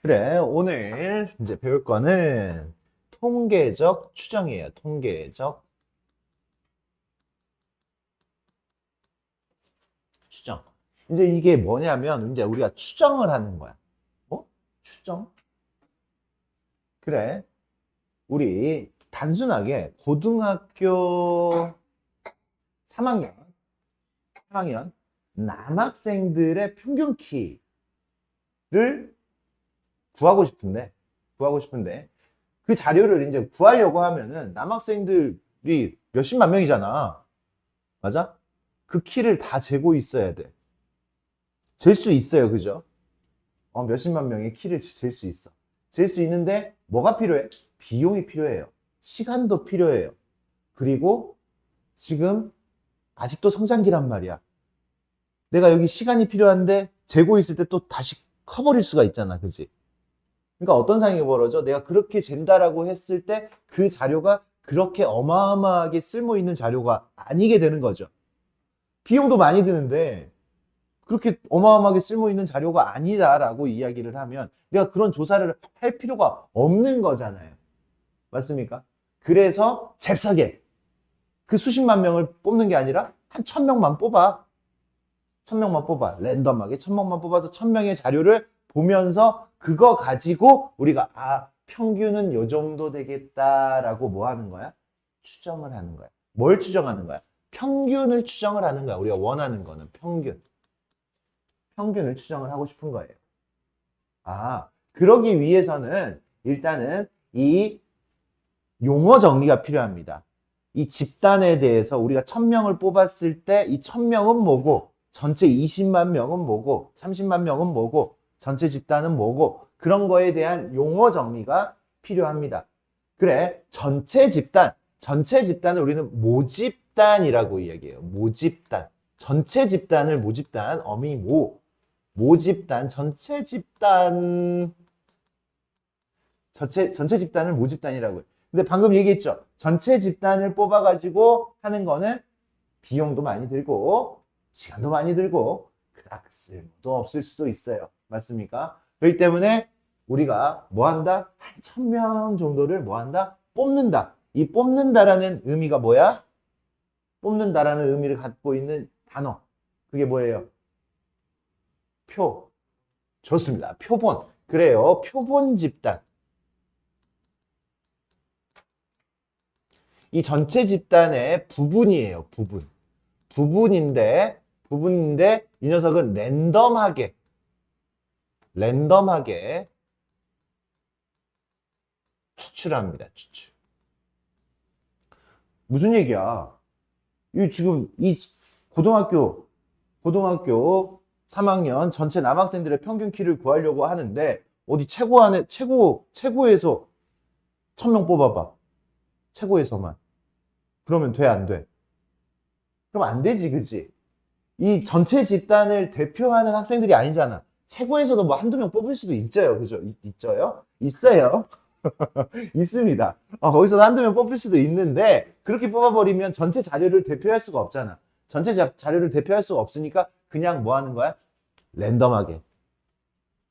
그래, 오늘 이제 배울 거는 통계적 추정이에요. 통계적 추정. 이제 이게 뭐냐면 이제 우리가 추정을 하는 거야. 뭐? 추정? 그래. 우리 단순하게 고등학교 3학년, 3학년 남학생들의 평균 키를 구하고 싶은데, 구하고 싶은데 그 자료를 이제 구하려고 하면은 남학생들이 몇십만 명이잖아. 맞아? 그 키를 다 재고 있어야 돼. 잴 수 있어요. 그죠? 몇십만 명의 키를 잴 수 있어. 잴 수 있는데 뭐가 필요해? 비용이 필요해요. 시간도 필요해요. 그리고 지금 아직도 성장기란 말이야. 내가 여기 시간이 필요한데 재고 있을 때 또 다시 커버릴 수가 있잖아. 그지? 그러니까 어떤 상황이 벌어져? 내가 그렇게 잰다라고 했을 때 그 자료가 그렇게 어마어마하게 쓸모 있는 자료가 아니게 되는 거죠. 비용도 많이 드는데 그렇게 어마어마하게 쓸모 있는 자료가 아니다라고 이야기를 하면 내가 그런 조사를 할 필요가 없는 거잖아요. 맞습니까? 그래서 잽싸게 그 수십만 명을 뽑는 게 아니라 한 1000명만 뽑아. 1000명만 뽑아. 랜덤하게 1000명만 뽑아서 1000명의 자료를 보면서 그거 가지고 우리가 평균은 요 정도 되겠다라고 뭐 하는 거야? 추정을 하는 거야. 뭘 추정하는 거야? 평균을 추정을 하는 거야. 우리가 원하는 거는 평균. 평균을 추정을 하고 싶은 거예요. 그러기 위해서는 일단은 이 용어 정리가 필요합니다. 이 집단에 대해서 우리가 1000명을 뽑았을 때 이 1000명은 뭐고, 전체 20만 명은 뭐고, 30만 명은 뭐고, 전체 집단은 뭐고, 그런 거에 대한 용어 정리가 필요합니다. 그래, 전체 집단을 우리는 모집단이라고 이야기해요. 모집단. 전체 집단을 모집단, 어미 모집단, 전체 집단을 모집단이라고 해요. 근데 방금 얘기했죠. 전체 집단을 뽑아가지고 하는 거는 비용도 많이 들고, 시간도 많이 들고, 그닥 쓸모도 없을 수도 있어요. 맞습니까? 그렇기 때문에 우리가 뭐 한다? 한 1000명 정도를 뭐 한다? 뽑는다. 이 뽑는다라는 의미가 뭐야? 뽑는다라는 의미를 갖고 있는 단어. 그게 뭐예요? 표. 좋습니다. 표본. 그래요. 표본 집단. 이 전체 집단의 부분이에요. 부분인데 이 녀석은 랜덤하게 추출합니다. 추출. 무슨 얘기야? 이 지금 이 고등학교 3학년 전체 남학생들의 평균 키를 구하려고 하는데 어디 최고에서 1000명 뽑아봐. 최고에서만. 그러면 돼, 안 돼? 그럼 안 되지, 그지? 이 전체 집단을 대표하는 학생들이 아니잖아. 최고에서도 뭐 한두 명 뽑을 수도 있어요. 그죠? 있죠요? 있어요. 있습니다. 거기서 한두 명 뽑힐 수도 있는데, 그렇게 뽑아버리면 전체 자료를 대표할 수가 없잖아. 전체 자료를 대표할 수가 없으니까 그냥 뭐 하는 거야? 랜덤하게.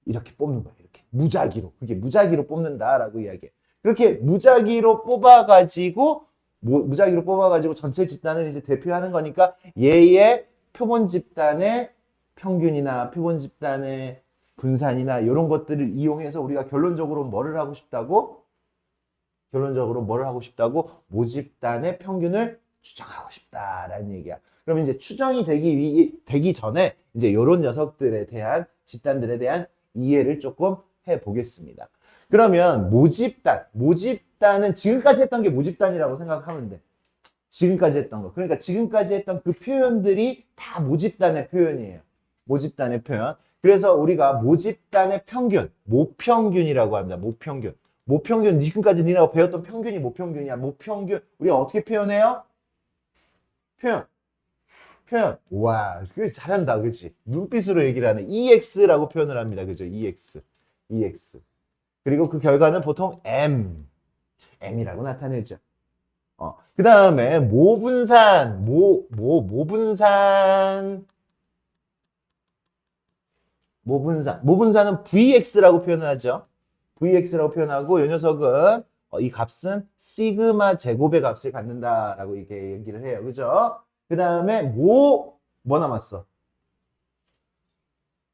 이렇게 뽑는 거야. 이렇게. 무작위로. 그게 무작위로 뽑는다라고 이야기해. 그렇게 무작위로 뽑아가지고, 무작위로 뽑아가지고 전체 집단을 이제 대표하는 거니까 얘의 표본 집단의 평균이나 표본 집단의 분산이나 이런 것들을 이용해서 우리가 결론적으로 뭐를 하고 싶다고? 모집단의 평균을 추정하고 싶다라는 얘기야. 그럼 이제 추정이 되기 전에 이제 이런 녀석들에 대한 집단들에 대한 이해를 조금 해보겠습니다. 그러면 모집단은 지금까지 했던 게 모집단이라고 생각하면 돼. 지금까지 했던 거. 그러니까 지금까지 했던 그 표현들이 다 모집단의 표현이에요. 모집단의 표현. 그래서 우리가 모집단의 평균, 모평균이라고 합니다. 모평균. 모평균, 지금까지 니네가 배웠던 평균이 모평균이야. 모평균, 우리가 어떻게 표현해요? 표현. 표현. 와, 그 잘한다. 그치? 눈빛으로 얘기를 하네. EX라고 표현을 합니다. 그죠? EX. EX. 그리고 그 결과는 보통 M이라고 나타내죠. 그 다음에 모분산, 모분사는 Vx라고 표현을 하죠. Vx라고 표현하고 이 녀석은 이 값은 시그마 제곱의 값을 갖는다라고 이렇게 얘기를 해요. 그죠? 그 다음에 뭐 남았어?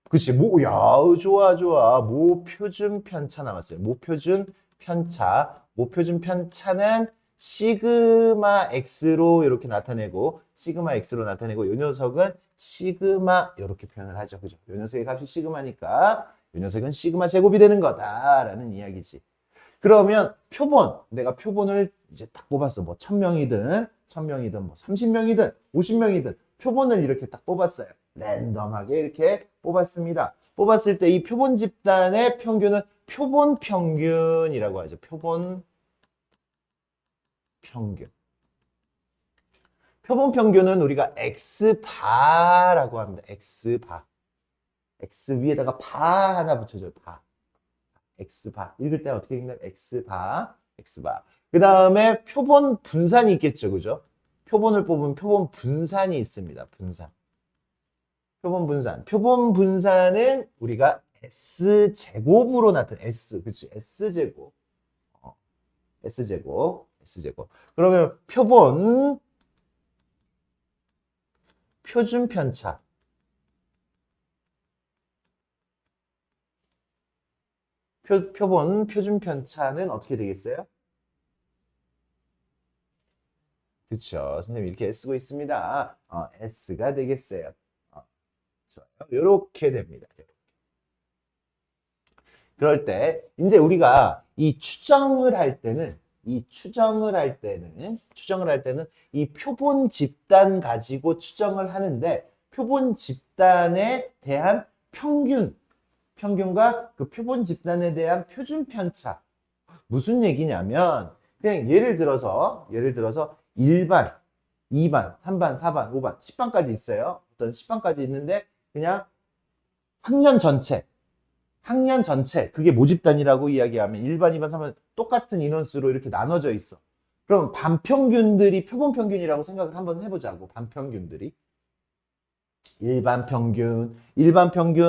그치, 야, 좋아, 좋아. 모표준 편차 남았어요. 모표준 편차. 모표준 편차는 시그마 x로 이렇게 나타내고, 시그마 x로 나타내고, 이 녀석은 시그마, 이렇게 표현을 하죠. 그죠? 이 녀석의 값이 시그마니까, 이 녀석은 시그마 제곱이 되는 거다라는 이야기지. 그러면 내가 표본을 이제 딱 뽑았어. 뭐 1000명이든 뭐 30명이든 50명이든 표본을 이렇게 딱 뽑았어요. 랜덤하게 이렇게 뽑았습니다. 뽑았을 때 이 표본 집단의 평균은 표본 평균이라고 하죠. 표본 평균. 표본 평균은 우리가 X바라고 합니다. X바. X 위에다가 바 하나 붙여줘요. 바. X바. 읽을 때 어떻게 읽나요? X바. X바. 그 다음에 표본 분산이 있겠죠. 그죠? 표본을 뽑으면 표본 분산이 있습니다. 분산. 표본 분산. 표본 분산은 우리가 S제곱으로 나타내. 그치? S제곱. S제곱. S제곱. 그러면 표준 편차. 표본 표준 편차는 어떻게 되겠어요? 그쵸. 선생님 이렇게 쓰고 있습니다. S가 되겠어요. 좋아요. 이렇게 됩니다. 그럴 때 이제 우리가 이 추정을 할 때는 이 표본 집단 가지고 추정을 하는데 표본 집단에 대한 평균과 그 표본 집단에 대한 표준 편차. 무슨 얘기냐면 그냥 예를 들어서 1반, 2반, 3반, 4반, 5반, 10반까지 있어요. 어떤 10반까지 있는데 그냥 학년 전체 그게 모집단이라고 이야기하면 1반, 2반, 3반 똑같은 인원수로 이렇게 나눠져 있어. 그럼 반평균들이 표본 평균이라고 생각을 한번 해보자고. 반평균들이. 일반 평균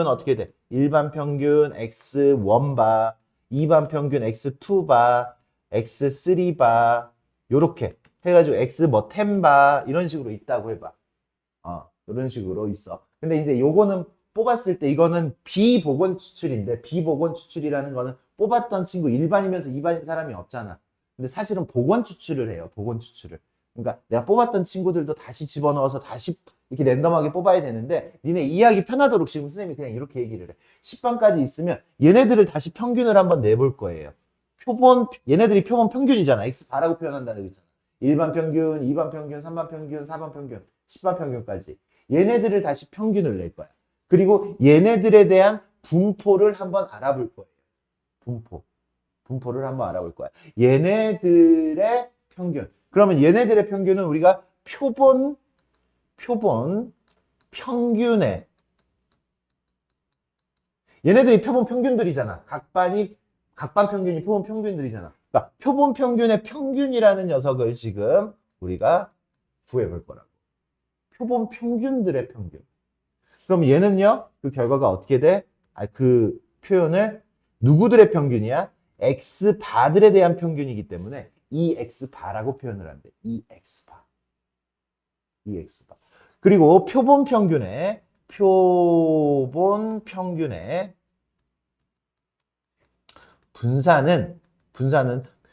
어떻게 돼? 일반 평균 X1바, 2반 평균 X2바, X3바 요렇게 해가지고 X 뭐 10바 이런 식으로 있다고 해봐. 이런 식으로 있어. 근데 이제 요거는 뽑았을 때 이거는 비보건 추출인데 비보건 추출이라는 거는 뽑았던 친구 1반이면서 2반인 사람이 없잖아. 근데 사실은 보건 추출을 해요. 보건 추출을. 그러니까 내가 뽑았던 친구들도 다시 집어넣어서 다시 이렇게 랜덤하게 뽑아야 되는데 니네 이해하기 편하도록 지금 선생님이 그냥 이렇게 얘기를 해. 10반까지 있으면 얘네들을 다시 평균을 한번 내볼 거예요. 얘네들이 표본 평균이잖아. X바라고 표현한다는 거 있잖아. 1반 평균, 2반 평균, 3반 평균, 4반 평균, 10반 평균까지. 얘네들을 다시 평균을 낼 거야. 그리고 얘네들에 대한 분포를 한번 알아볼 거예요. 분포를 한번 알아볼 거야. 얘네들의 평균. 그러면 얘네들의 평균은 우리가 표본 평균에 얘네들이 표본 평균들이잖아. 각반 평균이 표본 평균들이잖아. 그러니까 표본 평균의 평균이라는 녀석을 지금 우리가 구해볼 거라고. 표본 평균들의 평균. 그럼 얘는요, 그 결과가 어떻게 돼? 그 표현을 누구들의 평균이야? X바들에 대한 평균이기 때문에 EX바라고 표현을 한대. EX바. 그리고 표본 평균의 분산은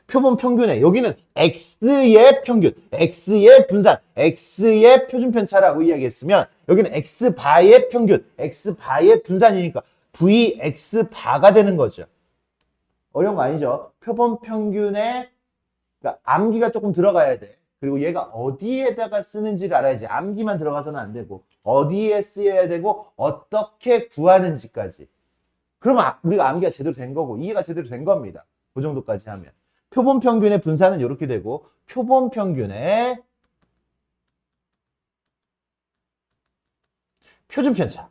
표본 평균에 여기는 X의 평균, X의 분산, X의 표준 편차라고 이야기했으면 여기는 X바의 평균, X바의 분산이니까 VX바가 되는 거죠. 어려운 거 아니죠? 표본 평균에 그러니까 암기가 조금 들어가야 돼. 그리고 얘가 어디에다가 쓰는지를 알아야지. 암기만 들어가서는 안 되고 어디에 쓰여야 되고 어떻게 구하는지까지. 그러면 우리가 암기가 제대로 된 거고 이해가 제대로 된 겁니다. 그 정도까지 하면. 표본 평균의 분산은 이렇게 되고 표본 평균의 표준 편차.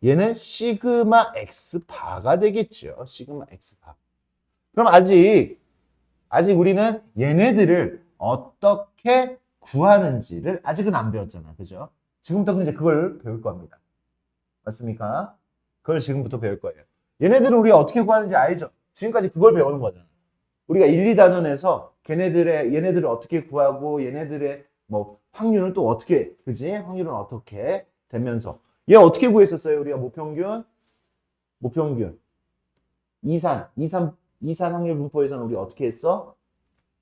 얘는 시그마 X바가 되겠죠. 시그마 X바. 그럼 아직 우리는 얘네들을 어떻게 구하는지를 아직은 안 배웠잖아. 그죠? 지금부터 이제 그걸 배울 겁니다. 맞습니까? 그걸 지금부터 배울 거예요. 얘네들은 우리가 어떻게 구하는지 알죠? 지금까지 그걸 배우는 거잖아. 우리가 1, 2단원에서 얘네들을 어떻게 구하고 얘네들의 뭐 확률은 또 어떻게, 그지? 확률은 어떻게 되면서 얘 어떻게 구했었어요? 우리가 모평균. 이산 확률 분포에서는 우리 어떻게 했어?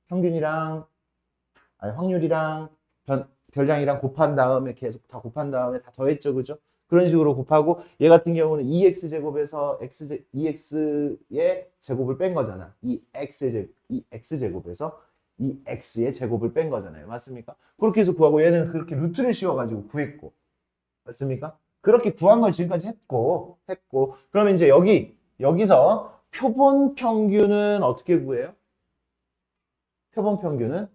평균이랑, 아니, 확률이랑 별량이랑 곱한 다음에 계속 다 곱한 다음에 다 더했죠. 그죠? 그런 식으로 곱하고 얘 같은 경우는 2x제곱에서 EX의 제곱을 뺀 거잖아. 2x제곱에서 2x의 제곱을 뺀 거잖아요. 맞습니까? 그렇게 해서 구하고 얘는 그렇게 루트를 씌워가지고 구했고. 맞습니까? 그렇게 구한 걸 지금까지 했고. 그러면 이제 여기서 표본 평균은 어떻게 구해요? 표본 평균은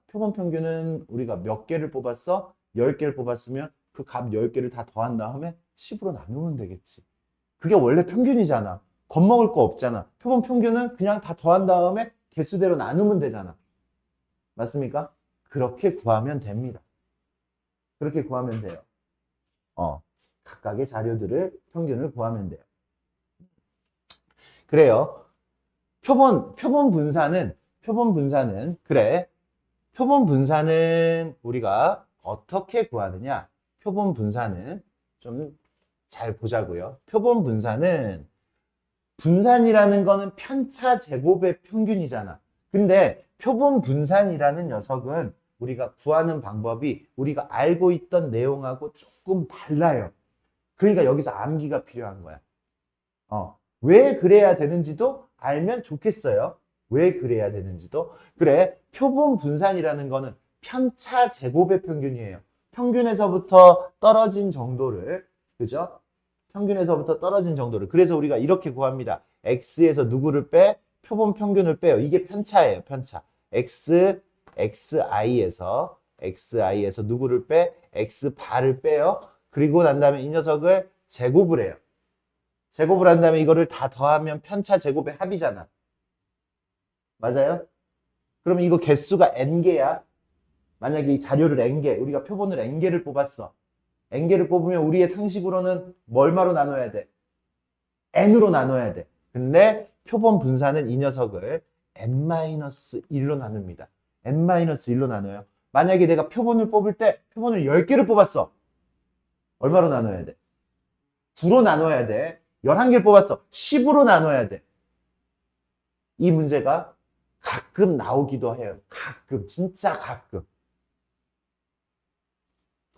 표본 평균은 우리가 몇 개를 뽑았어? 10개를 뽑았으면 그 값 10개를 다 더한 다음에 10으로 나누면 되겠지. 그게 원래 평균이잖아. 겁먹을 거 없잖아. 표본 평균은 그냥 다 더한 다음에 개수대로 나누면 되잖아. 맞습니까? 그렇게 구하면 됩니다. 그렇게 구하면 돼요. 각각의 자료들을 평균을 구하면 돼요. 그래요. 표본 분사는 우리가 어떻게 구하느냐? 표본 분사는 좀 잘 보자고요. 표본 분산이라는 거는 편차 제곱의 평균이잖아. 근데 표본 분산이라는 녀석은 우리가 구하는 방법이 우리가 알고 있던 내용하고 조금 달라요. 그러니까 여기서 암기가 필요한 거야. 왜 그래야 되는지도 알면 좋겠어요. 왜 그래야 되는지도. 그래, 표본 분산이라는 거는 편차 제곱의 평균이에요. 평균에서부터 떨어진 정도를, 그죠? 평균에서부터 떨어진 정도를. 그래서 우리가 이렇게 구합니다. x에서 누구를 빼? 표본 평균을 빼요. 이게 편차예요, 편차. xi에서 누구를 빼? xbar을 빼요. 그리고 난 다음에 이 녀석을 제곱을 해요. 제곱을 한 다음에 이거를 다 더하면 편차 제곱의 합이잖아. 맞아요? 그러면 이거 개수가 n개야. 만약에 이 자료를 n개, 우리가 표본을 n개를 뽑았어. n개를 뽑으면 우리의 상식으로는 얼마로 나눠야 돼? n으로 나눠야 돼. 근데 표본 분산은 이 녀석을 n-1로 나눕니다. n-1로 나눠요. 만약에 내가 표본을 뽑을 때 표본을 10개를 뽑았어. 얼마로 나눠야 돼? 9로 나눠야 돼. 11개를 뽑았어. 10으로 나눠야 돼. 이 문제가 가끔 나오기도 해요. 가끔, 진짜 가끔.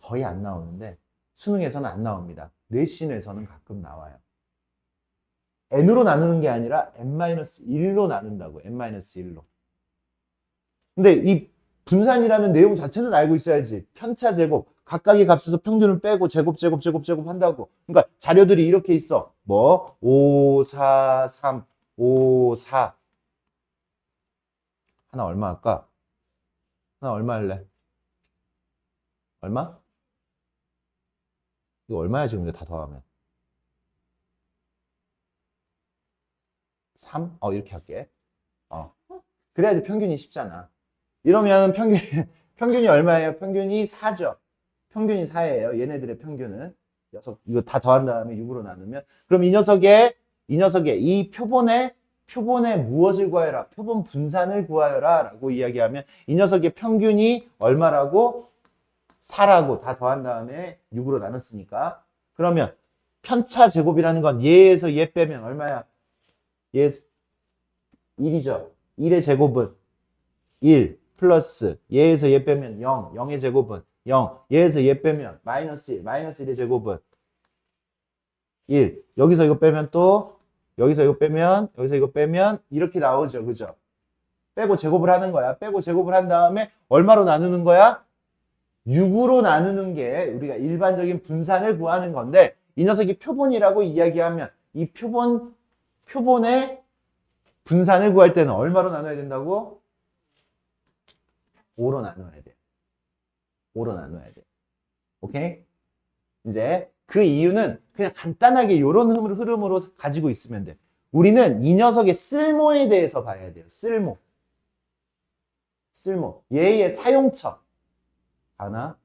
거의 안 나오는데 수능에서는 안 나옵니다. 내신에서는 가끔 나와요. n으로 나누는 게 아니라 n-1로 나눈다고. n-1로. 근데 이 분산이라는 내용 자체는 알고 있어야지. 편차 제곱, 각각의 값에서 평균을 빼고 제곱 한다고. 그러니까 자료들이 이렇게 있어. 5, 4, 3, 5, 4. 하나 얼마 할까? 하나 얼마 할래? 얼마? 이거 얼마야 지금 이거 다 더하면? 3? 이렇게 할게. 그래야지 평균이 쉽잖아. 이러면 평균이 얼마예요? 평균이 4죠. 평균이 4예요. 얘네들의 평균은. 이거 다 더한 다음에 6으로 나누면. 그럼 이 표본에 무엇을 구하여라? 표본 분산을 구하여라. 라고 이야기하면 이 녀석의 평균이 얼마라고? 4라고 다 더한 다음에 6으로 나눴으니까. 그러면 편차 제곱이라는 건 얘에서 얘 빼면 얼마야? 얘 1이죠. 1의 제곱은 1 플러스 얘에서 얘 빼면 0, 0의 제곱은 0, 얘에서 얘 빼면 마이너스 1, 마이너스 1의 제곱은 1. 여기서 이거 빼면 또 여기서 이거 빼면 이렇게 나오죠. 그죠? 빼고 제곱을 하는 거야. 빼고 제곱을 한 다음에 얼마로 나누는 거야? 6으로 나누는 게 우리가 일반적인 분산을 구하는 건데 이 녀석이 표본이라고 이야기하면 이 표본의 분산을 구할 때는 얼마로 나눠야 된다고? 5로 나눠야 돼. 5로 나눠야 돼. 오케이? 이제 그 이유는 그냥 간단하게 이런 흐름으로 가지고 있으면 돼. 우리는 이 녀석의 쓸모에 대해서 봐야 돼요. 쓸모. 얘의 사용처. 아나?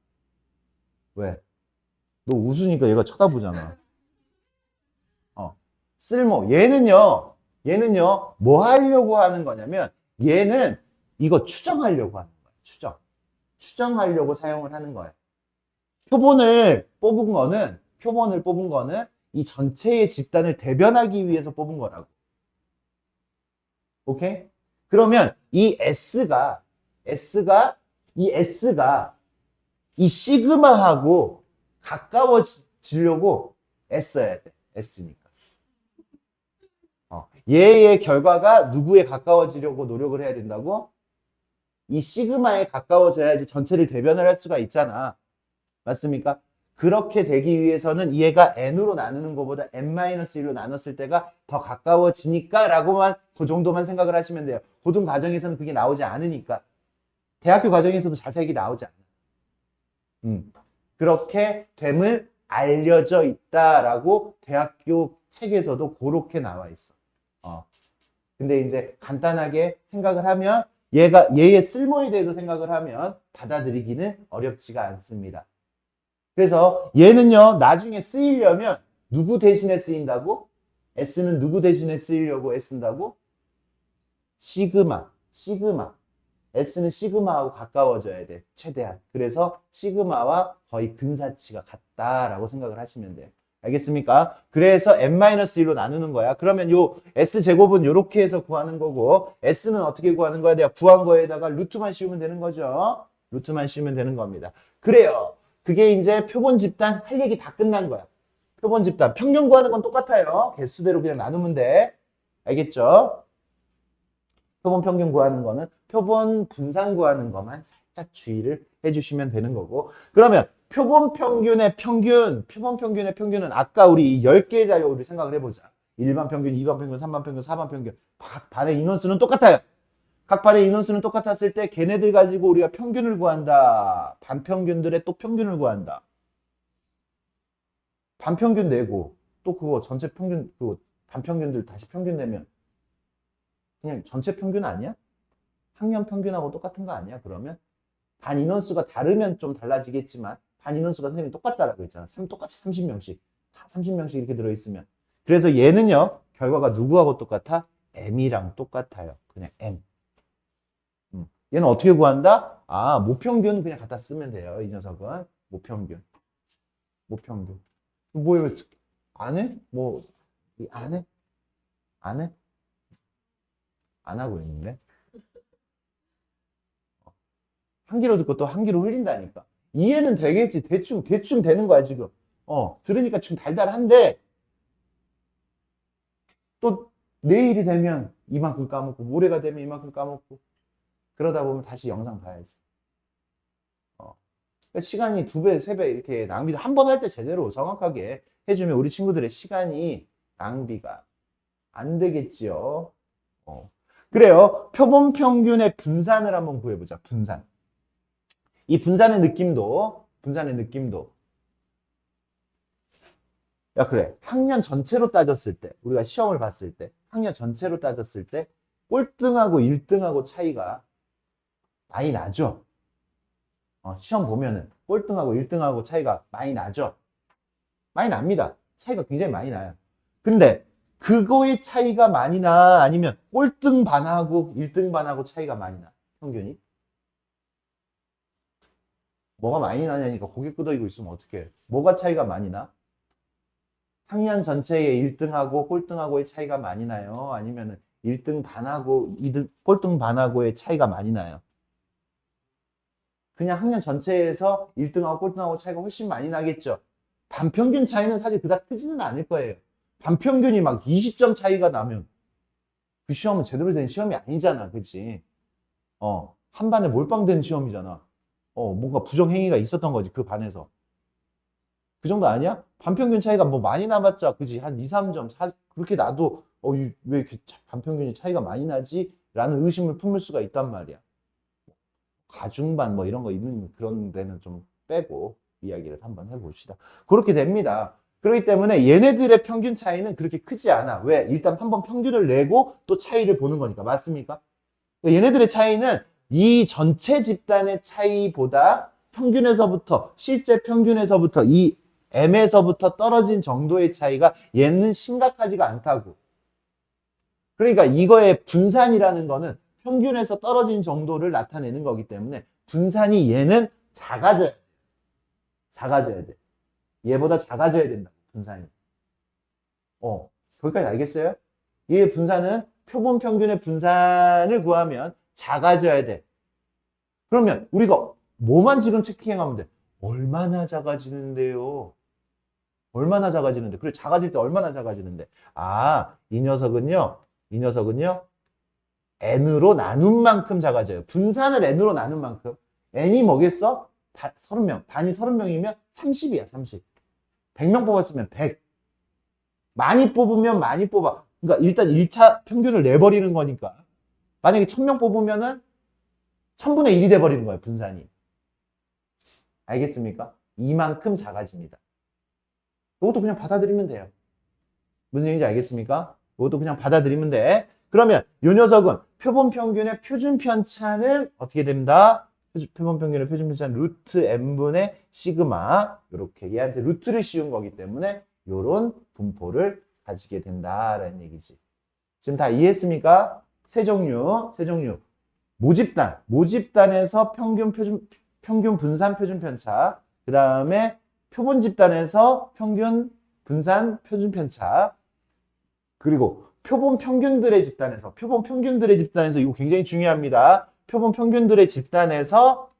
왜? 너 웃으니까 얘가 쳐다보잖아. 쓸모. 얘는요, 뭐 하려고 하는 거냐면, 얘는 이거 추정하려고 하는 거야. 추정하려고 사용을 하는 거예요. 표본을 뽑은 거는 이 전체의 집단을 대변하기 위해서 뽑은 거라고. 오케이? 그러면 이 S가 이 시그마하고 가까워지려고 애써야 돼. S니까. 얘의 결과가 누구에 가까워지려고 노력을 해야 된다고? 이 시그마에 가까워져야지 전체를 대변을 할 수가 있잖아. 맞습니까? 그렇게 되기 위해서는 얘가 n으로 나누는 것보다 n-1로 나눴을 때가 더 가까워지니까 라고만 그 정도만 생각을 하시면 돼요. 고등 과정에서는 그게 나오지 않으니까. 대학교 과정에서도 자세하게 나오지 않아. 그렇게 됨을 알려져 있다라고 대학교 책에서도 그렇게 나와 있어. 근데 이제 간단하게 생각을 하면 얘의 쓸모에 대해서 생각을 하면 받아들이기는 어렵지가 않습니다. 그래서 얘는요, 나중에 쓰이려면 누구 대신에 쓰인다고? S는 누구 대신에 쓰이려고 애쓴다고? 시그마. S는 시그마하고 가까워져야 돼. 최대한. 그래서 시그마와 거의 근사치가 같다라고 생각을 하시면 돼요. 알겠습니까? 그래서 n-1로 나누는 거야. 그러면 요 S제곱은 이렇게 해서 구하는 거고 S는 어떻게 구하는 거야? 내가 구한 거에다가 루트만 씌우면 되는 거죠. 루트만 씌우면 되는 겁니다. 그래요. 그게 이제 표본 집단 할 얘기 다 끝난 거야. 표본 집단. 평균 구하는 건 똑같아요. 개수대로 그냥 나누면 돼. 알겠죠? 표본 평균 구하는 거는 표본 분산 구하는 것만 살짝 주의를 해주시면 되는 거고. 그러면 표본 평균의 평균은 아까 우리 10개의 자료를 생각을 해보자. 1반 평균, 2반 평균, 3반 평균, 4반 평균. 각 반의 인원수는 똑같아요. 각 반의 인원수는 똑같았을 때 걔네들 가지고 우리가 평균을 구한다. 반평균들의 또 평균을 구한다. 반평균 내고 또 그거 전체 평균, 그거 반평균들 다시 평균 내면 그냥 전체 평균 아니야? 학년 평균하고 똑같은 거 아니야? 그러면 반 인원수가 다르면 좀 달라지겠지만 반 인원수가 선생님이 똑같다라고 했잖아. 똑같이 30명씩. 다 30명씩 이렇게 들어있으면. 그래서 얘는요. 결과가 누구하고 똑같아? M이랑 똑같아요. 그냥 M. 얘는 어떻게 구한다? 모평균 그냥 갖다 쓰면 돼요. 이 녀석은. 모평균. 뭐예요? 안 해? 안 해? 안 해? 안 하고 있는데? 한 귀로 듣고 또 한 귀로 흘린다니까. 이해는 되겠지. 대충 되는 거야, 지금. 들으니까 좀 달달한데, 또 내일이 되면 이만큼 까먹고, 모레가 되면 이만큼 까먹고, 그러다 보면 다시 영상 봐야지. 그러니까 시간이 2배, 3배 이렇게 낭비, 한 번 할 때 제대로 정확하게 해주면 우리 친구들의 시간이 낭비가 안 되겠지요. 그래요. 표본 평균의 분산을 한번 구해보자. 분산. 이 분산의 느낌도. 야, 그래. 학년 전체로 따졌을 때, 우리가 시험을 봤을 때, 학년 전체로 따졌을 때, 꼴등하고 1등하고 차이가 많이 나죠? 시험 보면은 꼴등하고 1등하고 차이가 많이 나죠? 많이 납니다. 차이가 굉장히 많이 나요. 근데 그거의 차이가 많이 나? 아니면 꼴등 반하고 1등 반하고 차이가 많이 나? 평균이? 뭐가 많이 나냐니까 고개 끄덕이고 있으면 어떡해. 뭐가 차이가 많이 나? 학년 전체의 1등하고 꼴등하고의 차이가 많이 나요? 아니면 1등 반하고 2등, 꼴등 반하고의 차이가 많이 나요? 그냥 학년 전체에서 1등하고 꼴등하고 차이가 훨씬 많이 나겠죠. 반평균 차이는 사실 그닥 크지는 않을 거예요. 반평균이 막 20점 차이가 나면 그 시험은 제대로 된 시험이 아니잖아. 그치? 한 반에 몰빵된 시험이잖아. 뭔가 부정행위가 있었던 거지. 그 반에서. 그 정도 아니야? 반평균 차이가 뭐 많이 나봤자, 그지? 한 2, 3점. 그렇게 나도, 왜 이렇게 반평균이 차이가 많이 나지? 라는 의심을 품을 수가 있단 말이야. 가중반 뭐 이런 거 있는 그런 데는 좀 빼고 이야기를 한번 해봅시다. 그렇게 됩니다. 그렇기 때문에 얘네들의 평균 차이는 그렇게 크지 않아. 왜? 일단 한번 평균을 내고 또 차이를 보는 거니까. 맞습니까? 얘네들의 차이는 이 전체 집단의 차이보다 평균에서부터 실제 평균에서부터 이 m에서부터 떨어진 정도의 차이가 얘는 심각하지가 않다고. 그러니까 이거의 분산이라는 거는 평균에서 떨어진 정도를 나타내는 거기 때문에 분산이 얘는 작아져야 돼. 작아져야 돼. 얘보다 작아져야 된다. 분산이. 거기까지 알겠어요? 이 분산은 표본 평균의 분산을 구하면 작아져야 돼. 그러면 우리가 뭐만 지금 체킹하면 돼? 얼마나 작아지는데요? 얼마나 작아지는데? 그래, 작아질 때 얼마나 작아지는데? 이 녀석은요, n으로 나눈 만큼 작아져요. 분산을 n으로 나눈 만큼. n이 뭐겠어? 30명. 반이 30명이면 30이야, 30. 100명 뽑았으면 100. 많이 뽑으면 많이 뽑아. 그러니까 일단 1차 평균을 내버리는 거니까. 만약에 1000명 뽑으면은 1000분의 1이 돼버리는 거예요, 분산이. 알겠습니까? 이만큼 작아집니다. 이것도 그냥 받아들이면 돼요. 무슨 얘기인지 알겠습니까? 이것도 그냥 받아들이면 돼. 그러면 이 녀석은 표본 평균의 표준 편차는 어떻게 됩니다? 표본 평균의 표준 편차는 루트 n분의 시그마. 이렇게 얘한테 루트를 씌운 거기 때문에 이런 분포를 가지게 된다라는 얘기지. 지금 다 이해했습니까? 세 종류. 모집단에서 평균 분산 표준 편차. 그 다음에 표본 집단에서 평균 분산 표준 편차. 그리고 표본 평균들의 집단에서 이거 굉장히 중요합니다. 표본 평균들의 집단에서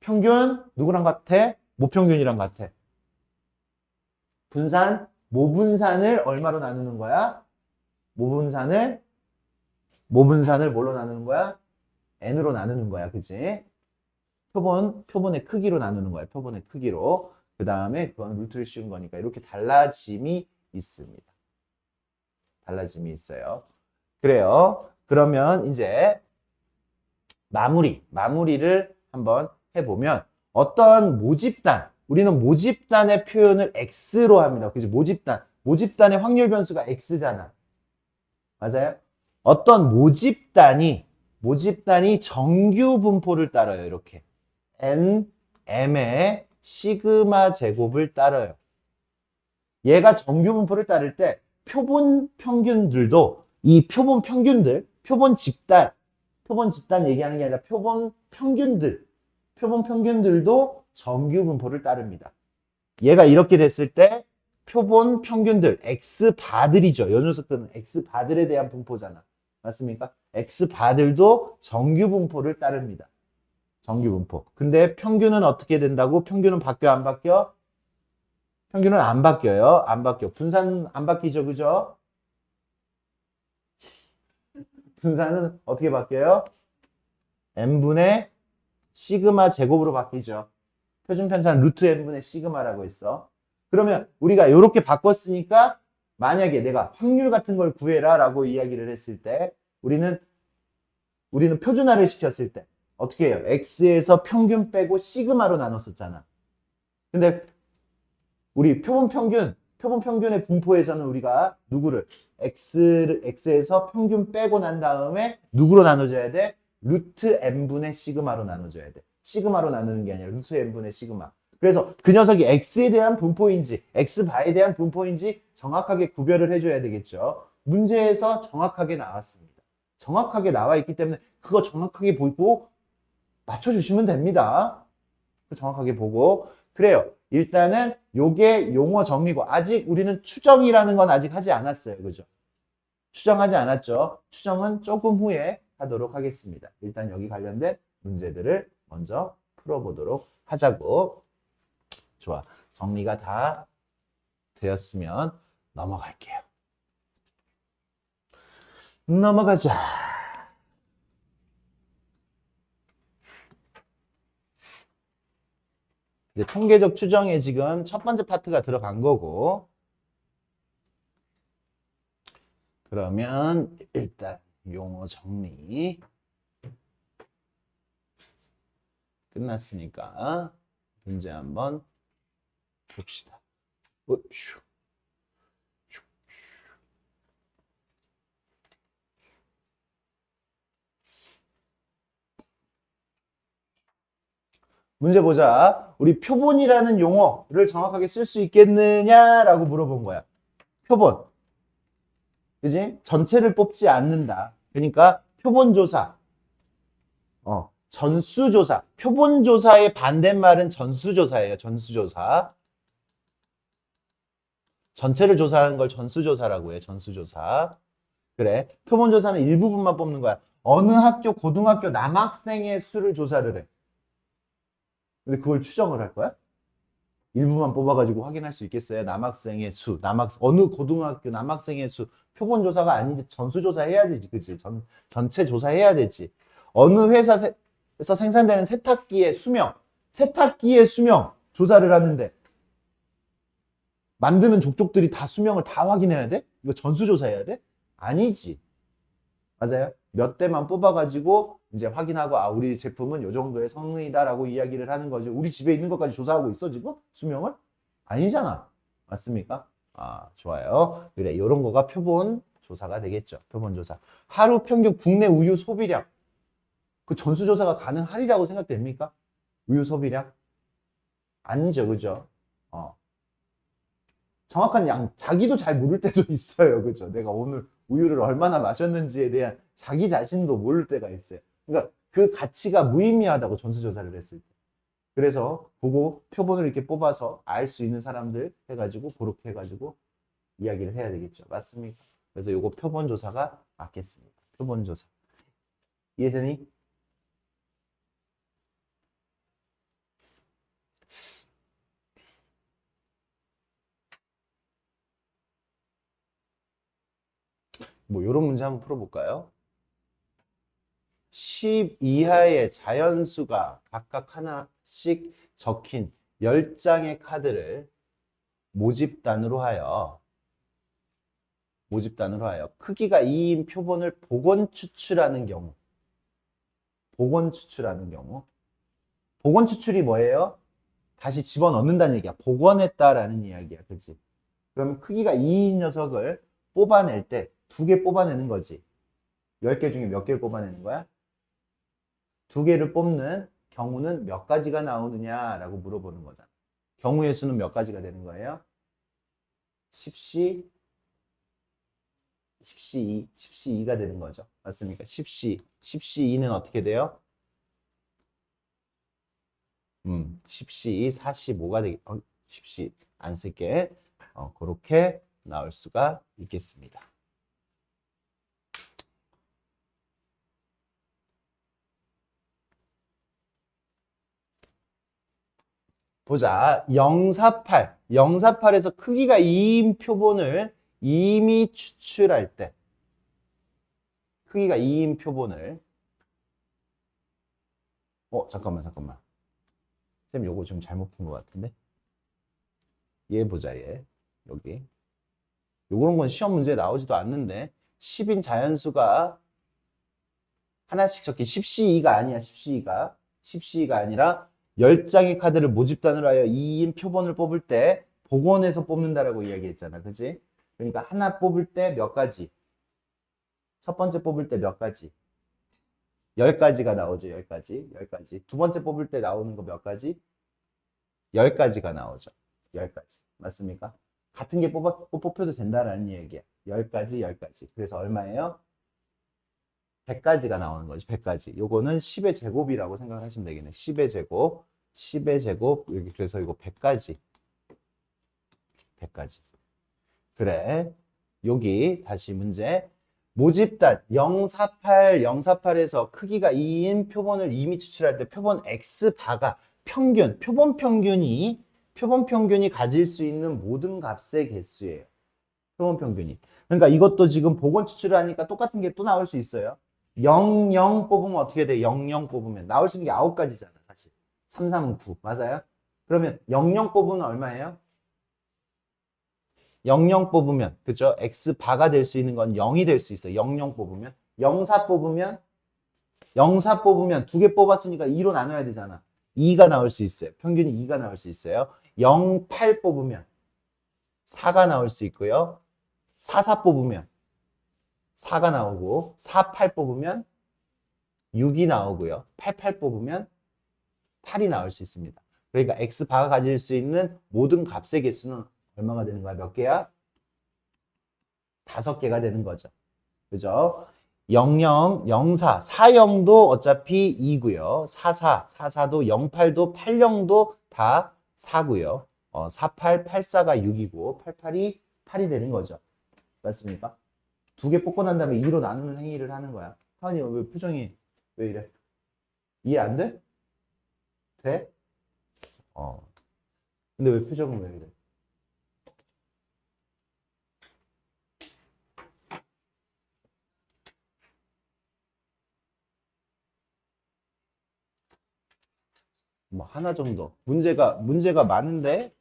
평균 누구랑 같아? 모평균이랑 같아. 모분산을 얼마로 나누는 거야? 모분산을 뭘로 나누는 거야? n으로 나누는 거야. 그치? 표본의 크기로 나누는 거야. 표본의 크기로. 그 다음에 그건 루트를 씌운 거니까 이렇게 달라짐이 있습니다. 달라짐이 있어요. 그래요. 그러면 이제 마무리를 한번 해보면 어떤 우리는 모집단의 표현을 x로 합니다. 그지? 모집단의 확률 변수가 x잖아. 맞아요? 어떤 모집단이 정규 분포를 따라요. 이렇게 m의 시그마 제곱을 따라요. 얘가 정규 분포를 따를 때 표본 평균들도 이 표본 집단 얘기하는 게 아니라 표본 평균들도 정규 분포를 따릅니다. 얘가 이렇게 됐을 때 표본 평균들 X바들이죠. 요 녀석들은 X바들에 대한 분포잖아. 맞습니까? X바들도 정규 분포를 따릅니다. 정규 분포. 근데 평균은 어떻게 된다고? 평균은 바뀌어 안 바뀌어? 평균은 안 바뀌어요. 안 바뀌어. 분산 안 바뀌죠. 그죠? 분산은 어떻게 바뀌어요? n분의 시그마 제곱으로 바뀌죠. 표준 편차는 루트 n분의 시그마라고 했어. 그러면 우리가 이렇게 바꿨으니까 만약에 내가 확률 같은 걸 구해라 라고 이야기를 했을 때 우리는 표준화를 시켰을 때 어떻게 해요? x에서 평균 빼고 시그마로 나눴었잖아. 근데 우리 표본 평균의 분포에서는 우리가 누구를 x에서 평균 빼고 난 다음에 누구로 나눠줘야 돼? 루트 n분의 시그마로 나눠줘야 돼. 시그마로 나누는 게 아니라 루트 n분의 시그마. 그래서 그 녀석이 x에 대한 분포인지 x바에 대한 분포인지 정확하게 구별을 해줘야 되겠죠. 문제에서 정확하게 나왔습니다. 정확하게 나와 있기 때문에 그거 정확하게 보고 맞춰주시면 됩니다. 정확하게 보고. 그래요. 일단은 요게 용어 정리고 아직 우리는 추정이라는 건 아직 하지 않았어요. 그죠? 추정하지 않았죠. 추정은 조금 후에 하도록 하겠습니다. 일단 여기 관련된 문제들을 먼저 풀어보도록 하자고. 좋아. 정리가 다 되었으면 넘어갈게요. 넘어가자. 이제 통계적 추정에 지금 첫 번째 파트가 들어간 거고. 그러면 일단 용어 정리 끝났으니까 문제 한번 봅시다. 문제 보자. 우리 표본이라는 용어를 정확하게 쓸 수 있겠느냐라고 물어본 거야. 표본. 그지? 전체를 뽑지 않는다. 그러니까 표본조사. 전수조사. 표본조사의 반대말은 전수조사예요. 전수조사. 전체를 조사하는 걸 전수조사라고 해. 전수조사. 그래. 표본조사는 일부분만 뽑는 거야. 어느 학교, 고등학교 남학생의 수를 조사를 해. 근데 그걸 추정을 할 거야? 일부만 뽑아가지고 확인할 수 있겠어요? 남학생의 수, 어느 고등학교 남학생의 수. 표본조사가 아니지. 전수조사 해야 되지. 그치? 전체 조사해야 되지. 어느 회사에서 생산되는 세탁기의 수명, 세탁기의 수명 조사를 하는데 만드는 족족들이 다 수명을 다 확인해야 돼? 이거 전수조사해야 돼? 아니지. 맞아요? 몇 대만 뽑아가지고 이제 확인하고 아 우리 제품은 이 정도의 성능이다라고 이야기를 하는 거지. 우리 집에 있는 것까지 조사하고 있어 지금? 수명을? 아니잖아. 맞습니까? 아 좋아요. 그래 이런 거가 표본 조사가 되겠죠. 표본 조사. 하루 평균 국내 우유 소비량. 그 전수조사가 가능하리라고 생각됩니까? 우유 소비량? 아니죠. 그죠? 정확한 양, 자기도 잘 모를 때도 있어요. 그죠? 내가 오늘 우유를 얼마나 마셨는지에 대한 자기 자신도 모를 때가 있어요. 그러니까 그 가치가 무의미하다고 전수조사를 했을 때. 그래서 보고 표본을 이렇게 뽑아서 알 수 있는 사람들 해가지고 그렇게 해가지고 이야기를 해야 되겠죠. 맞습니까? 그래서 요거 표본조사가 맞겠습니다. 표본조사. 이해되니? 뭐 요런 문제 한번 풀어볼까요? 10 이하의 자연수가 각각 하나씩 적힌 10장의 카드를 모집단으로 하여 크기가 2인 표본을 복원 추출하는 경우 복원 추출이 뭐예요? 다시 집어넣는다는 얘기야. 복원했다라는 이야기야. 그치? 그러면 크기가 2인 녀석을 뽑아낼 때 2개 뽑아내는 거지. 10개 중에 몇 개를 뽑아내는 거야? 2개를 뽑는 경우는 몇 가지가 나오느냐라고 물어보는 거잖아. 경우의 수는 몇 가지가 되는 거예요? 10시 10시2가 되는 거죠. 맞습니까? 10시2는 어떻게 돼요? 10시2, 45가 되겠, 10시 안 쓸게. 그렇게 나올 수가 있겠습니다. 보자. 048에서 크기가 2인 표본을 이미 추출할 때 크기가 2인 표본을 잠깐만 쌤 요거 좀 잘못 푼 것 같은데 얘 보자 얘 여기 요런 건 시험 문제에 나오지도 않는데 10인 자연수가 하나씩 적힌 10C2가 아니야 10C2가 아니라 10장의 카드를 모집단으로 하여 2인 표본을 뽑을 때 복원해서 뽑는다라고 이야기했잖아 그치? 그러니까 하나 뽑을 때 몇 가지 첫 번째 뽑을 때 몇 가지 10가지가 나오죠 10가지 두 번째 뽑을 때 나오는 거 몇 가지 10가지가 나오죠 10가지 맞습니까? 같은 게 뽑혀도 된다라는 얘기야 10가지 그래서 얼마예요? 100가지가 나오는 거지 100가지 요거는 10의 제곱이라고 생각하시면 되겠네 10의 제곱 여기 그래서 이거 100가지 그래 여기 다시 문제 모집단 048에서 크기가 2인 표본을 이미 추출할 때 표본 X바가 표본 평균이 가질 수 있는 모든 값의 개수예요. 표본 평균이. 그러니까 이것도 지금 복원 추출을 하니까 똑같은 게 또 나올 수 있어요. 00 뽑으면 어떻게 돼? 00 뽑으면 나올 수 있는 게 9가지잖아, 사실. 339 맞아요? 그러면 00 뽑으면 얼마예요? 00 뽑으면 그죠? X바가 될 수 있는 건 0이 될 수 있어요. 00 뽑으면 04 뽑으면 2개 뽑았으니까 2로 나눠야 되잖아. 2가 나올 수 있어요. 평균이 2가 나올 수 있어요. 08 뽑으면 4가 나올 수 있고요. 44 뽑으면 4가 나오고 48 뽑으면 6이 나오고요. 88 뽑으면 8이 나올 수 있습니다. 그러니까 x바가 가질 수 있는 모든 값의 개수는 얼마가 되는 거야? 몇 개야? 5개가 되는 거죠. 그죠? 00, 04, 40도 어차피 2고요. 44, 44도 08도 80도 다 4고요. 48, 84가 6이고 88이 8이 되는 거죠. 맞습니까? 두 개 뽑고 난 다음에 2로 나누는 행위를 하는 거야. 하은이 왜 표정이 왜 이래? 이해 안 돼? 돼? 근데 왜 표정은 왜 이래? 뭐 하나 정도. 문제가 많은데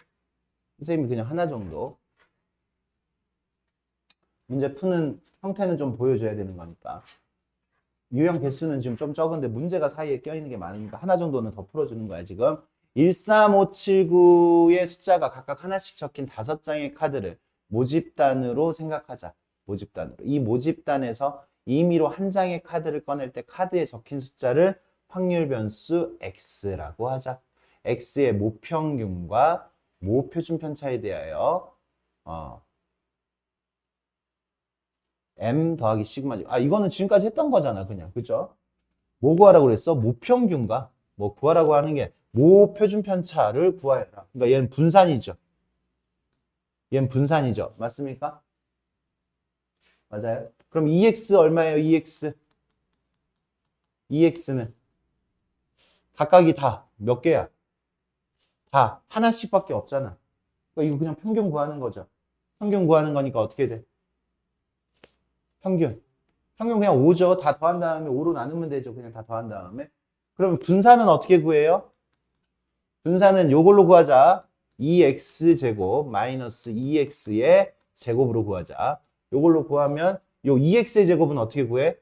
선생님이 그냥 하나 정도. 문제 푸는 형태는 좀 보여줘야 되는 거니까. 유형 개수는 지금 좀 적은데 문제가 사이에 껴있는 게 많으니까 하나 정도는 더 풀어주는 거야, 지금. 13579의 숫자가 각각 하나씩 적힌 5장의 카드를 모집단으로 생각하자. 모집단으로. 이 모집단에서 임의로 한 장의 카드를 꺼낼 때 카드에 적힌 숫자를 확률 변수 x라고 하자. x의 모평균과 모표준 편차에 대하여 m 더하기 시그마. 이거는 지금까지 했던 거잖아, 그냥. 그죠? 뭐 구하라고 그랬어? 모평균과 뭐 구하라고 하는 게 모표준 편차를 구하여라. 그러니까 얘는 분산이죠. 얘는 분산이죠. 맞습니까? 맞아요. 그럼 EX 얼마예요? EX. EX는 각각이 다 몇 개야? 다 하나씩밖에 없잖아. 그러니까 이거 그냥 평균 구하는 거죠. 평균 구하는 거니까 어떻게 돼? 평균. 평균 그냥 5죠. 다 더한 다음에 5로 나누면 되죠. 그냥 다 더한 다음에. 그러면 분산은 어떻게 구해요? 분산은 요걸로 구하자. 2x제곱 마이너스 2x의 제곱으로 구하자. 요걸로 구하면 요 2x의 제곱은 어떻게 구해?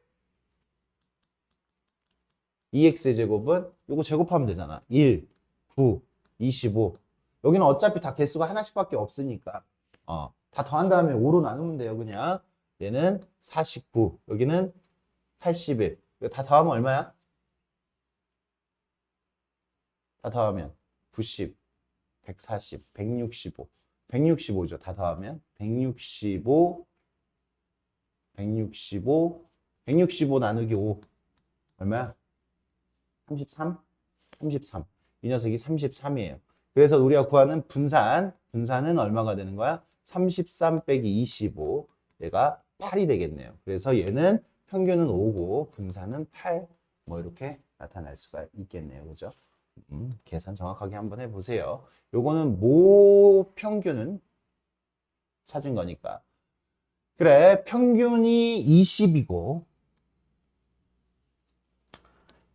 2x의 제곱은 요거 제곱하면 되잖아. 1, 9, 25. 여기는 어차피 다 개수가 하나씩밖에 없으니까 다 더한 다음에 5로 나누면 돼요. 그냥 얘는 49, 여기는 81. 다 더하면 얼마야? 다 더하면 90, 140, 165. 165죠. 다 더하면 165, 165, 165 나누기 5 얼마야? 33? 33. 이 녀석이 33이에요. 그래서 우리가 구하는 분산은 얼마가 되는 거야? 33 빼기 25. 얘가 8이 되겠네요. 그래서 얘는 평균은 5고 분산은 8. 뭐 이렇게 나타날 수가 있겠네요. 그죠? 계산 정확하게 한번 해보세요. 요거는 모평균은 찾은 거니까. 그래, 평균이 20이고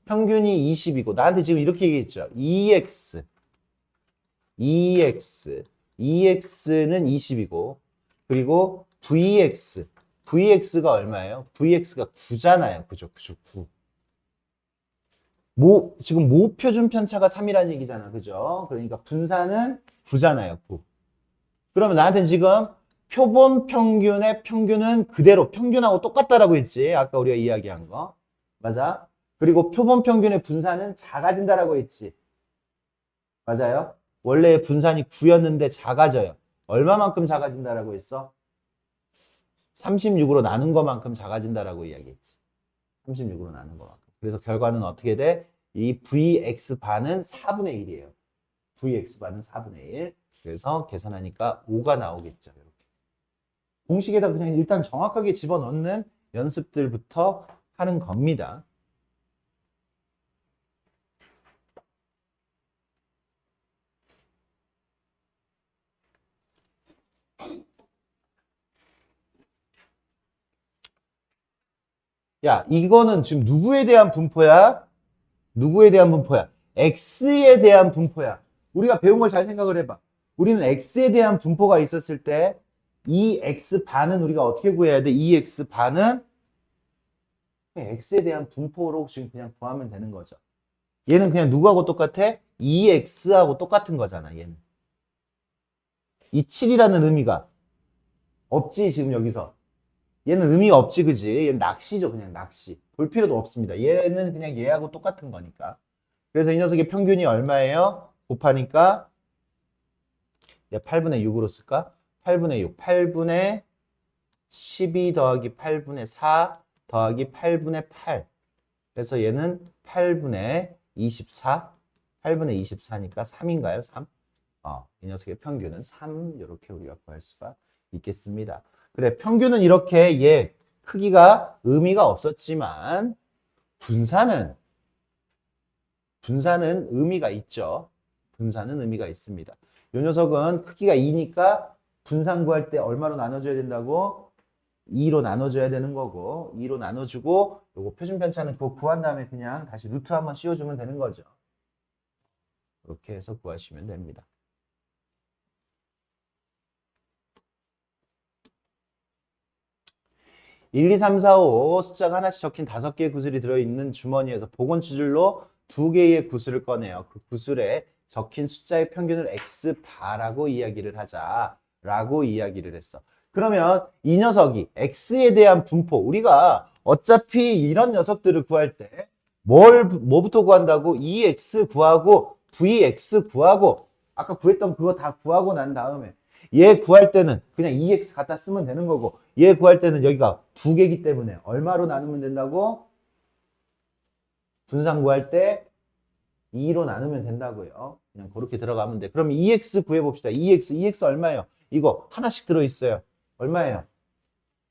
평균이 20이고 나한테 지금 이렇게 얘기했죠. EX는 20이고 그리고 VX가 얼마예요? VX가 9잖아요. 그죠? 9. 지금 모표준 편차가 3이라는 얘기잖아. 그죠? 그러니까 분산은 9잖아요. 9. 그러면 나한테 지금 표본 평균의 평균은 그대로 평균하고 똑같다라고 했지. 아까 우리가 이야기한 거. 맞아? 그리고 표본 평균의 분산은 작아진다라고 했지. 맞아요? 원래 분산이 9였는데 작아져요. 얼마만큼 작아진다라고 했어? 36으로 나눈 것만큼 작아진다라고 이야기했지. 36으로 나눈 것만큼. 그래서 결과는 어떻게 돼? 이 VX반은 4분의 1이에요. VX반은 4분의 1. 그래서 계산하니까 5가 나오겠죠. 이렇게. 공식에다 그냥 일단 정확하게 집어넣는 연습들부터 하는 겁니다. 야, 이거는 지금 누구에 대한 분포야? 누구에 대한 분포야? X에 대한 분포야. 우리가 배운 걸 잘 생각을 해봐. 우리는 X에 대한 분포가 있었을 때 이 X반은 우리가 어떻게 구해야 돼? 이 X반은 X에 대한 분포로 지금 그냥 구하면 되는 거죠. 얘는 그냥 누구하고 똑같아? 2X하고 똑같은 거잖아, 얘는. 이 7이라는 의미가 없지, 지금 여기서. 얘는 의미가 없지, 그지? 얘는 낚시죠, 그냥 낚시. 볼 필요도 없습니다. 얘는 그냥 얘하고 똑같은 거니까. 그래서 이 녀석의 평균이 얼마예요? 곱하니까 8분의 6으로 쓸까? 8분의 6, 8분의 12 더하기 8분의 4 더하기 8분의 8. 그래서 얘는 8분의 24, 8분의 24니까 3인가요? 3? 이 녀석의 평균은 3, 이렇게 우리가 구할 수가 있겠습니다. 그래, 평균은 이렇게 얘 크기가 의미가 없었지만 분산은 의미가 있죠. 분산은 의미가 있습니다. 이 녀석은 크기가 2니까 분산 구할 때 얼마로 나눠줘야 된다고? 2로 나눠줘야 되는 거고 2로 나눠주고 요거 표준 편차는 그거 구한 다음에 그냥 다시 루트 한번 씌워주면 되는 거죠. 이렇게 해서 구하시면 됩니다. 1, 2, 3, 4, 5 숫자가 하나씩 적힌 5개의 구슬이 들어있는 주머니에서 복원추질로 2개의 구슬을 꺼내요. 그 구슬에 적힌 숫자의 평균을 x바라고 이야기를 하자라고 이야기를 했어. 그러면 이 녀석이 x에 대한 분포, 우리가 어차피 이런 녀석들을 구할 때 뭐부터 구한다고? 2x 구하고 vx 구하고 아까 구했던 그거 다 구하고 난 다음에 얘 구할 때는 그냥 2x 갖다 쓰면 되는 거고 얘 구할 때는 여기가 2개이기 때문에 얼마로 나누면 된다고? 분산 구할 때 2로 나누면 된다고요. 그냥 그렇게 들어가면 돼. 그럼 2x 구해봅시다. 2x 얼마예요? 이거 하나씩 들어있어요. 얼마예요?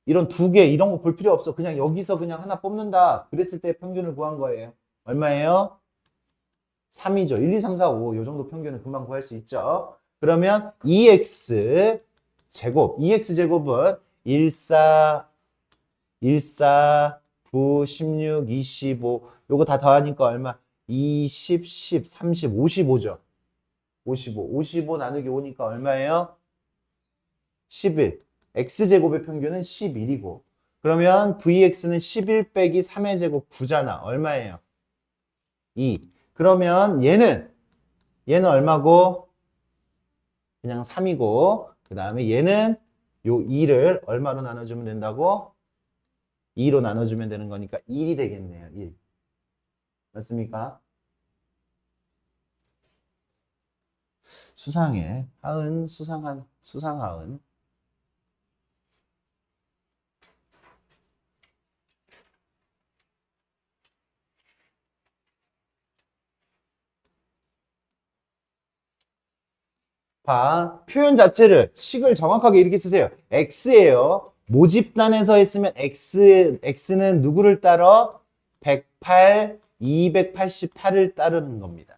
이런 2개 이런 거 볼 필요 없어. 그냥 여기서 그냥 하나 뽑는다. 그랬을 때 평균을 구한 거예요. 얼마예요? 3이죠. 1, 2, 3, 4, 5. 이 정도 평균은 금방 구할 수 있죠. 그러면 2x 제곱, 2x 제곱은 1, 4, 9, 16, 25. 요거 다 더하니까 얼마? 20, 10, 30, 55죠. 55 나누기 5니까 얼마예요? 11. x제곱의 평균은 11이고. 그러면 vx는 11 빼기 3의 제곱 9잖아. 얼마예요? 2. 그러면 얘는 얼마고? 그냥 3이고. 그 다음에 얘는 요 2를 얼마로 나눠주면 된다고? 2로 나눠주면 되는 거니까 1이 되겠네요. 1. 맞습니까? 수상해. 하은, 수상하은. 봐, 표현 자체를 식을 정확하게 이렇게 쓰세요. x예요. 모집단에서 했으면 x는 누구를 따라? 108, 288을 따르는 겁니다.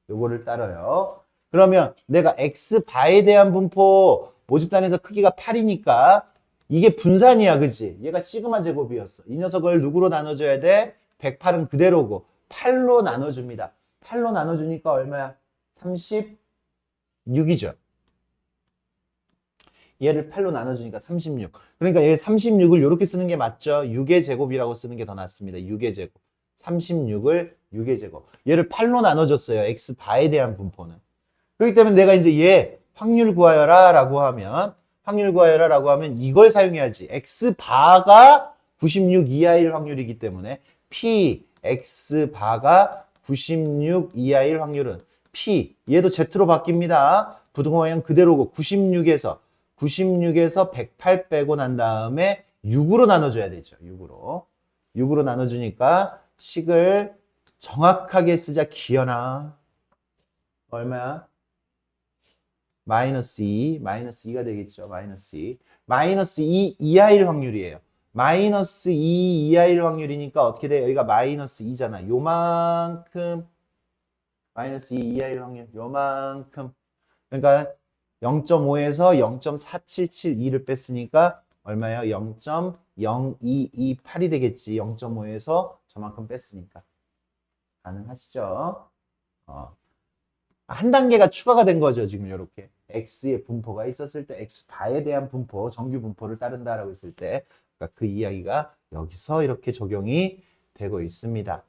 요거를 따라요. 그러면 내가 x바에 대한 분포 모집단에서 크기가 8이니까 이게 분산이야, 그지? 얘가 시그마 제곱이었어. 이 녀석을 누구로 나눠줘야 돼? 108은 그대로고 8로 나눠줍니다. 8로 나눠주니까 얼마야? 36이죠. 얘를 8로 나눠주니까 36. 그러니까 얘 36을 이렇게 쓰는 게 맞죠? 6의 제곱이라고 쓰는 게 더 낫습니다. 6의 제곱. 36을 6의 제곱. 얘를 8로 나눠줬어요. x바에 대한 분포는. 그렇기 때문에 내가 이제 얘 확률 구하여라 라고 하면 이걸 사용해야지. x바가 96 이하일 확률이기 때문에 p x바가 96 이하일 확률은 p 얘도 z로 바뀝니다. 부등호 방향 그대로고 96에서 108 빼고 난 다음에 6으로 나눠줘야 되죠. 6으로 나눠주니까 식을 정확하게 쓰자. 기현아 얼마야? 마이너스 2가 되겠죠. 마이너스 2. 마이너스 2 이하일 확률이에요. 마이너스 2 이하일 확률이니까 어떻게 돼요? 여기가 마이너스 2잖아. 요만큼 마이너스 2 이하일 확률 요만큼. 그러니까 0.5에서 0.4772를 뺐으니까 얼마예요? 0.0228이 되겠지. 0.5에서 저만큼 뺐으니까. 가능하시죠? 한 단계가 추가가 된 거죠. 지금 이렇게 x의 분포가 있었을 때 x바에 대한 분포, 정규 분포를 따른다라고 했을 때 그러니까 그 이야기가 여기서 이렇게 적용이 되고 있습니다.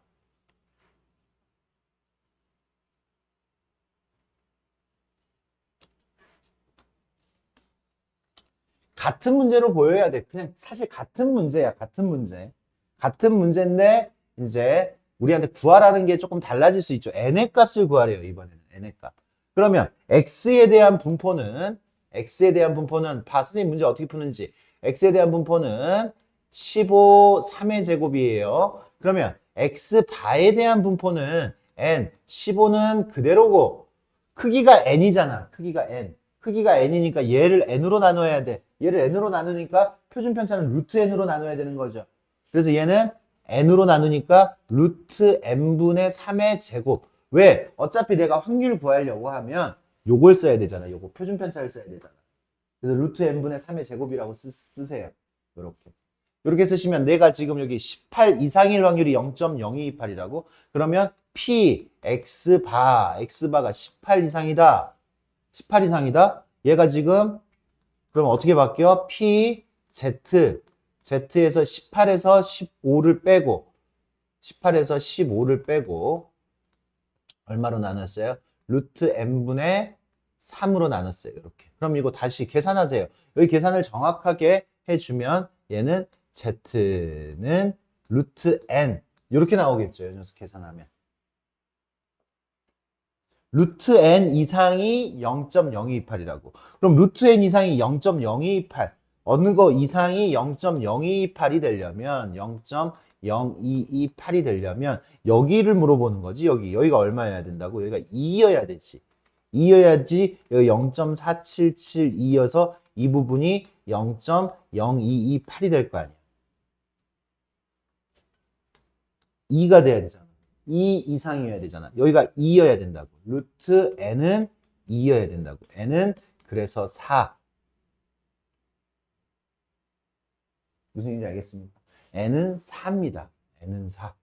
같은 문제로 보여야 돼. 그냥 사실 같은 문제야. 같은 문제. 같은 문제인데 이제 우리한테 구하라는 게 조금 달라질 수 있죠. n의 값을 구하래요, 이번에는. n의 값. 그러면 x에 대한 분포는 봐, 선생님 문제 어떻게 푸는지. x에 대한 분포는 15, 3의 제곱이에요. 그러면 x바에 대한 분포는 n, 15는 그대로고 크기가 n이잖아. 크기가 n. 크기가 n이니까 얘를 n으로 나눠야 돼. 얘를 n으로 나누니까 표준 편차는 루트 n으로 나눠야 되는 거죠. 그래서 얘는 n으로 나누니까 루트 n분의 3의 제곱. 왜? 어차피 내가 확률 구하려고 하면 요걸 써야 되잖아. 요거 표준 편차를 써야 되잖아. 그래서 루트 n분의 3의 제곱이라고 쓰세요. 요렇게. 이렇게 쓰시면 내가 지금 여기 18 이상일 확률이 0.0228이라고? 그러면 P, X바가 18 이상이다. 18 이상이다. 얘가 지금 그럼 어떻게 바뀌어? P, Z, Z에서 18에서 15를 빼고 18에서 15를 빼고 얼마로 나눴어요? 루트 n분의 3으로 나눴어요. 이렇게. 그럼 이거 다시 계산하세요. 여기 계산을 정확하게 해주면 얘는 Z는 루트 n 이렇게 나오겠죠. 이 녀석 계산하면. 루트 n 이상이 0.0228이라고. 그럼 루트 n 이상이 0.0228. 어느 거 이상이 0.0228이 되려면 0.0228이 되려면 여기를 물어보는 거지. 여기가 얼마여야 된다고? 여기가 2여야 되지. 2여야지 여기 0.4772여서 이 부분이 0.0228이 될 거 아니야. 2가 돼야 되잖아. 2 이상이어야 되잖아. 여기가 2여야 된다고. 루트 n은 2여야 된다고. n은 그래서 4. 무슨 얘기인지 알겠습니까? n은 4입니다. n은 4.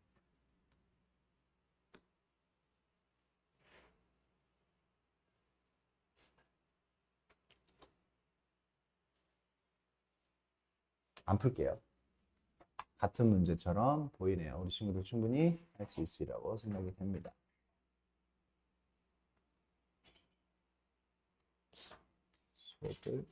안 풀게요. 같은 문제처럼 보이네요. 우리 친구들 충분히 할 수 있으리라고 생각이 됩니다. 수업을